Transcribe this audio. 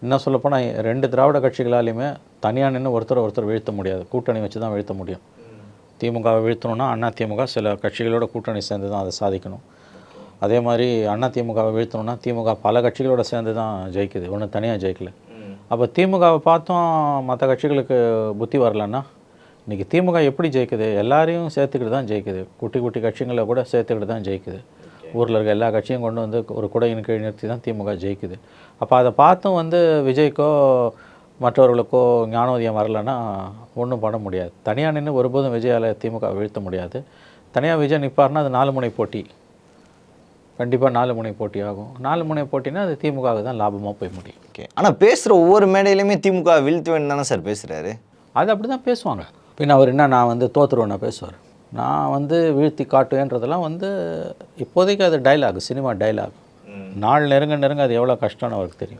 இன்னும் சொல்லப்போனால் 2 திராவிட கட்சிகளாலையுமே தனியாக நின்று ஒருத்தர் வீழ்த்த முடியாது, கூட்டணி வச்சு தான் வீழ்த்த முடியும். திமுகவை வீழ்த்தணும்னா அதிமுக சில கட்சிகளோட கூட்டணி சேர்ந்து தான் அதை சாதிக்கணும். அதே மாதிரி அதிமுகவை வீழ்த்தணும்னா திமுக பல கட்சிகளோட சேர்ந்து தான் ஜெயிக்குது, ஒன்றும் தனியாக ஜெயிக்கல. அப்போ திமுகவை பார்த்தும் மற்ற கட்சிகளுக்கு புத்தி வரலன்னா இன்றைக்கி திமுக எப்படி ஜெயிக்குது? எல்லாரையும் சேர்த்துக்கிட்டு தான் ஜெயிக்குது, குட்டி குட்டி கட்சிகளை கூட சேர்த்துக்கிட்டு தான் ஜெயிக்குது. ஊரில் இருக்க எல்லா கட்சியும் கொண்டு வந்து ஒரு குடையின் கீழ் நிறுத்தி தான் திமுக ஜெயிக்குது. அப்போ அதை பார்த்தும் விஜய்க்கோ மற்றவர்களுக்கோ ஞானோதயம் வரலைன்னா ஒன்றும் பண்ண முடியாது. தனியாக நின்று ஒருபோதும் விஜயால் திமுக வீழ்த்த முடியாது. தனியாக விஜய் நிற்பார்னா அது 4 முனை போட்டி, கண்டிப்பாக 4 முனை போட்டி ஆகும். 4 முனை போட்டினா அது திமுகவுக்கு தான் லாபமாக போய் முடியும். ஓகே, ஆனால் பேசுகிற ஒவ்வொரு மேடையிலையுமே திமுக வீழ்த்த வேண்டும் தானே சார் பேசுகிறாரு? அது அப்படி தான் பேசுவாங்க. பின்ன அவர் என்ன நான் தோற்றுருவேன்னா பேசுவார், நான் வீழ்த்தி காட்டுவேன்றதெல்லாம் இப்போதைக்கு அது டைலாக், சினிமா டைலாக். நாள் நெருங்க அது எவ்வளோ கஷ்டம்னு அவருக்கு தெரியும்.